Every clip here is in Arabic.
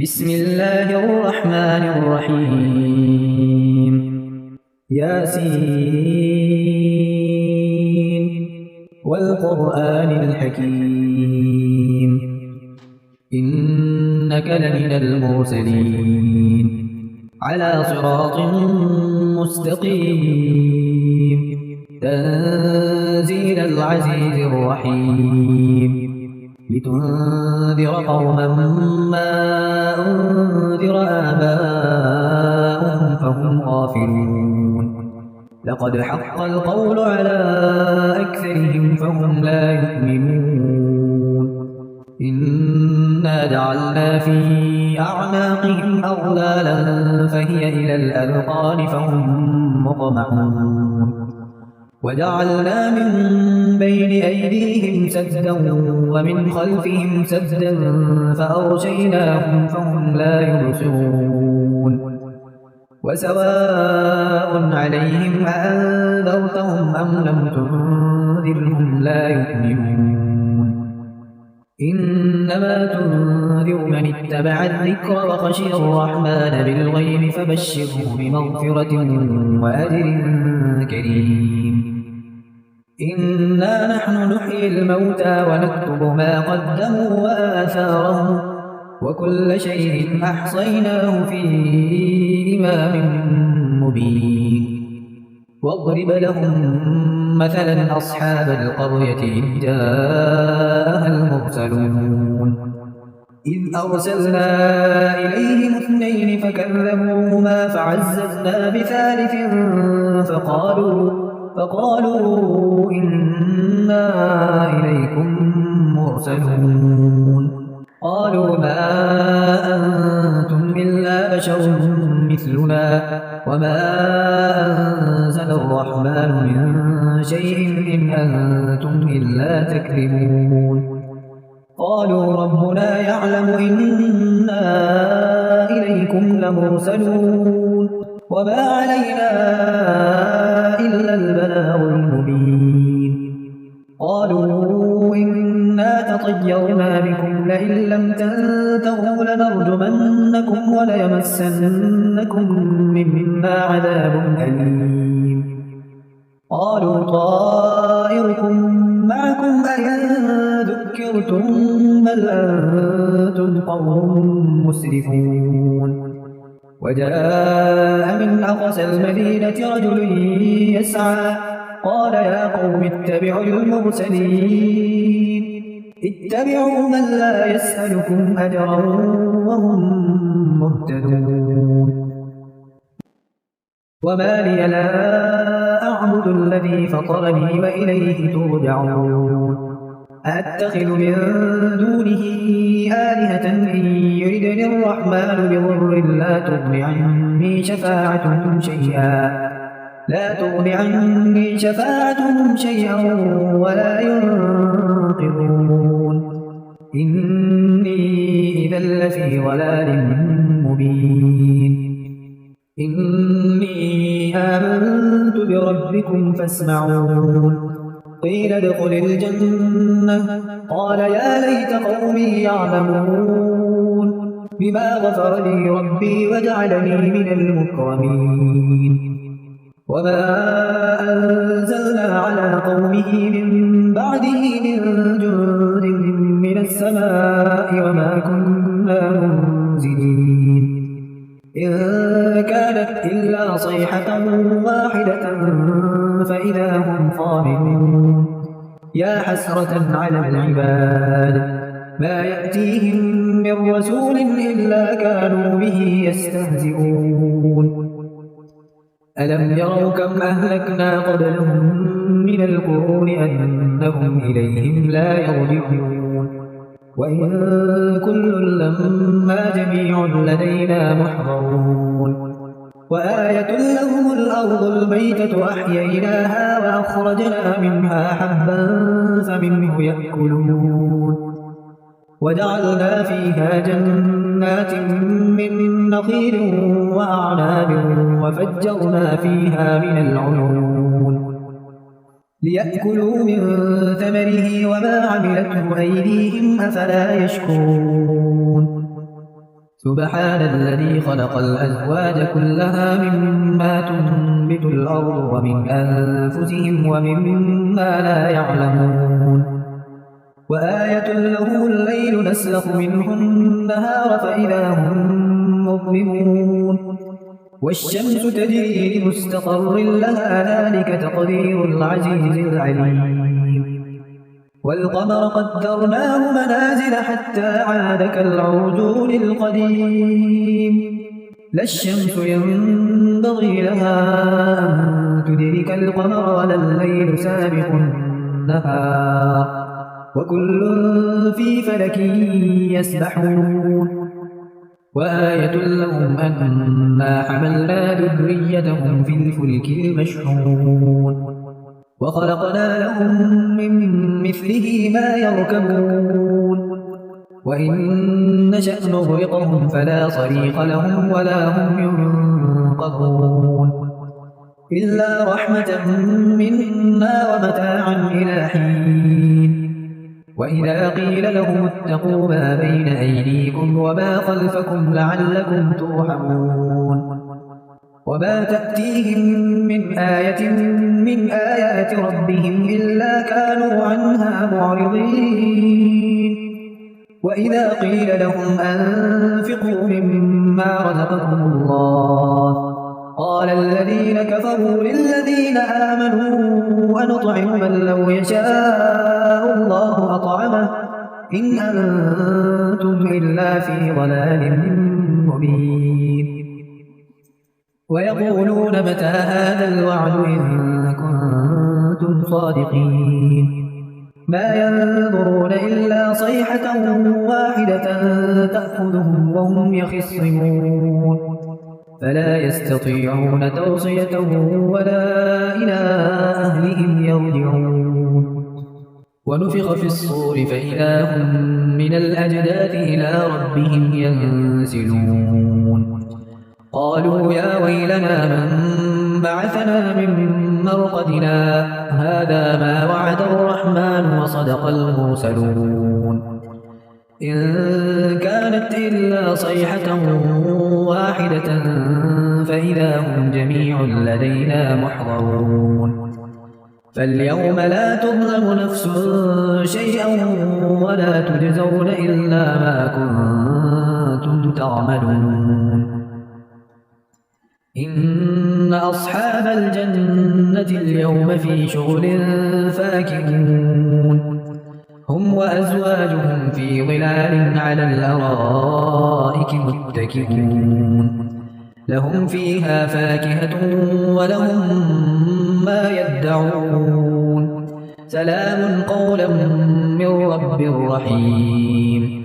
بسم الله الرحمن الرحيم. ياسين والقرآن الحكيم إنك لمن المرسلين على صراط مستقيم تنزيل العزيز الرحيم لتنذر قوما ما أنذر آباؤهم فهم غافلون لقد حق القول على أكثرهم فهم لا يؤمنون إنا جعلنا في أعناقهم أغلالا فهي إلى الأذقان فهم مقمحون وجعلنا من بين أيديهم سدا ومن خلفهم سدا فأغشيناهم فهم لا يبصرون وسواء عليهم أأنذرتهم أم لم تنذرهم لا يؤمنون إنما تنذر من اتبع الذكر وخشي الرحمن بالغيب فبشره بمغفرة وأجر كريم إنا نحن نحيي الموتى ونكتب ما قدموا وآثارهم وكل شيء أحصيناه في إمام مبين واضرب لهم مثلا أصحاب القرية إذ جاءها المرسلون إذ أرسلنا إليهم اثنين فكذبوهما فعززنا بثالث فقالوا إنا إليكم مرسلون قالوا ما أنتم إلا بشر مثلنا وما أنزل الرحمن من شيء إن أنتم إلا تكذبون قالوا ربنا يعلم إنا إليكم لمرسلون وما علينا إلا البلاغ المبين قالوا إنا تطيرنا بكم لئن لم تنتهوا لنرجمنكم وليمسنكم منا عذاب أليم قالوا طائركم معكم أئن ذكرتم بل أنتم قوم مسرفون وجاء من أقصى المدينة رجل يسعى قال يا قوم اتبعوا المرسلين اتبعوا من لا يسألكم أجرا وهم مهتدون وما لي لا أعبد الذي فطرني وإليه ترجعون أتخذ من دونه آلهة إن يردني الرحمن بضر لا تغن عني شفاعتهم شيئا ولا ينقذون إني إذا لفي ضلال مبين إني آمنت بربكم فاسمعون قيل ادخل الجنة قال يا ليت قومي يعلمون بما غفر لي ربي وجعلني من المكرمين وما أنزلنا على قومه من بعده من جند من السماء وما كنا منزلين إن كانت إلا صيحة واحدة فإذا هم خامدون يا حسرة على العباد ما يأتيهم من رسول إلا كانوا به يستهزئون ألم يروا كم أهلكنا قبلهم من القرون أنهم إليهم لا يرجعون وإن كل لما جميع لدينا محضرون وآية لهم الأرض الميتة أحييناها وأخرجنا منها حبا فمنه يأكلون وجعلنا فيها جنات من نخيل وأعناب وفجرنا فيها من العيون ليأكلوا من ثمره وما عملته أيديهم أفلا يشكرون سبحان الذي خلق الأزواج كلها مما تنبت الأرض ومن أنفسهم ومما لا يعلمون وآية له الليل نسلخ منه النهار فإذا هم مظلمون والشمس تجري لمستقر لها ذلك تقدير العزيز العليم والقمر قدرناه منازل حتى عاد كالعرجون القديم لا الشمس ينبغي لها أن تدرك القمر ولا الليل سابق النهار وكل في فلك يسبحون وآية لهم أنا حملنا ذريتهم في الفلك المشحون وخلقنا لهم من مثله ما يركبون وإن نشأ نغرقهم فلا صريخ لهم ولا هم ينقذون إلا رحمة منا ومتاعا إلى حين وإذا قيل لهم اتقوا ما بين أيديكم وما خلفكم لعلكم ترحمون وما تأتيهم من آية من آيات ربهم إلا كانوا عنها معرضين وإذا قيل لهم أنفقوا مما رزقكم الله قال الذين كفروا للذين آمنوا أنطعم من لو يشاء الله أطعمه إن أنتم إلا في ضلال مبين ويقولون متى هذا الوعد إن كنتم صادقين ما ينظرون إلا صيحة واحدة تأخذهم وهم يخصمون فلا يستطيعون توصية ولا إلى أهلهم يرجعون ونفخ في الصور فإذا هم من الأجداث إلى ربهم ينسلون قالوا يا ويلنا من بعثنا من مرقدنا هذا ما وعد الرحمن وصدق المرسلون إن كانت إلا صيحة واحدة فإذا هم جميع لدينا محضرون فاليوم لا تظلم نفس شيئا ولا تجزون إلا ما كنتم تعملون إن أصحاب الجنة اليوم في شغل فاكهون هم وأزواجهم في ظلال على الأرائك متكئون لهم فيها فاكهة ولهم ما يدعون سلام قولا من رب رحيم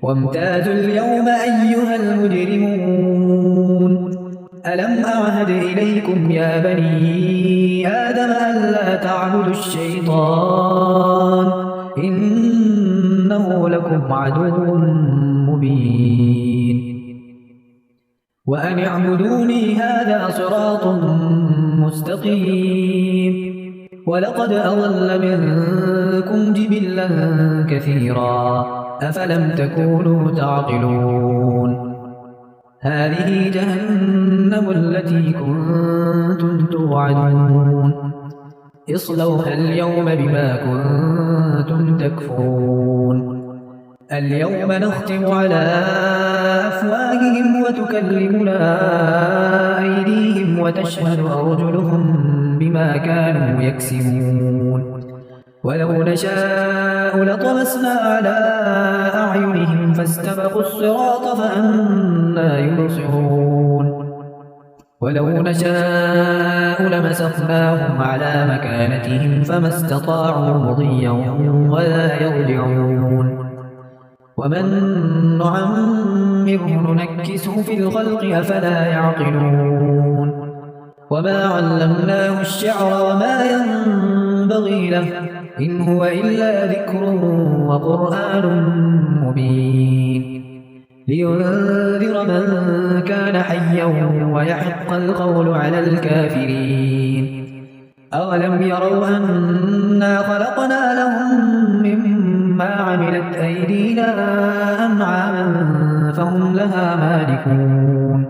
وامتازوا اليوم أيها المجرمون ألم أعهد إليكم يا بني آدم ألا تعبدوا الشيطان إنه لكم عدو مبين وأن اعبدوني هذا صراط مستقيم ولقد أضل منكم جبلا كثيرا أفلم تكونوا تعقلون هذه جهنم التي كنتم توعدون اصلوها اليوم بما كنتم تكفرون اليوم نختم على أفواههم وتكلمنا أيديهم وتشهد أرجلهم بما كانوا يكسبون ولو نشاء لطمسنا على أعينهم فاستبقوا الصراط فأنى يبصرون ولو نشاء لمسخناهم على مكانتهم فما استطاعوا مضيا ولا يرجعون ومن نعمره ننكسه في الخلق أفلا يعقلون وما علمناه الشعر وما ينبغي له إن هو إلا ذكر وقرآن مبين لينذر من كان حيا ويحق القول على الكافرين أولم يروا أنا خلقنا لهم مما عملت أيدينا أنعاما فهم لها مالكون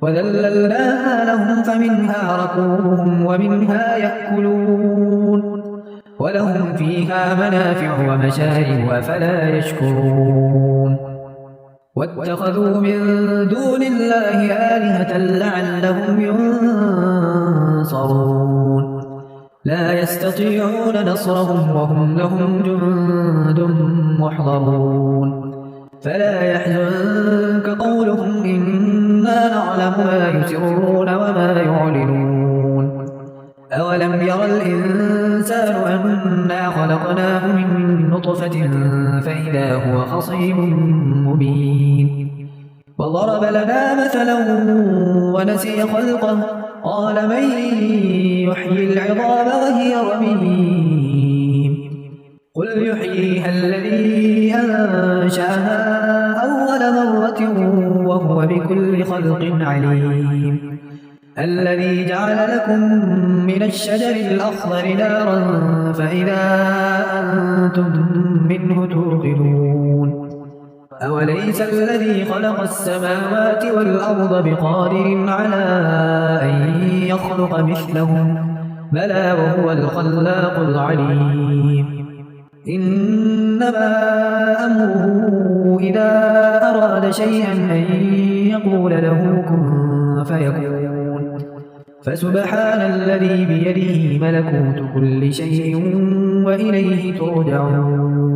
وذللناها لهم فمنها ركوبهم ومنها يأكلون ولهم فيها منافع ومشارب أفلا يشكرون واتخذوا من دون الله آلهة لعلهم ينصرون لا يستطيعون نصرهم وهم لهم جند محضرون فلا يحزنك قولهم إنا نعلم ما يسرون وما يعلنون أولم ير الإنسان أنا خلقناه من نطفة فإذا هو خصيم مبين وضرب لنا مثلا ونسي خلقه قال من يحيي العظام وهي رميم قل يحييها الذي أنشأها أول مرة وهو بكل خلق عليم الذي جعل لكم من الشجر الأخضر نارا فإذا أنتم منه توقدون أوليس الذي خلق السماوات والأرض بقادر على أن يخلق مثلهم بلى وهو الخلاق العليم إنما أمره إذا أراد شيئا أن يقول له كن فيكون فسبحان الذي بيده ملكوت كل شيء وإليه ترجعون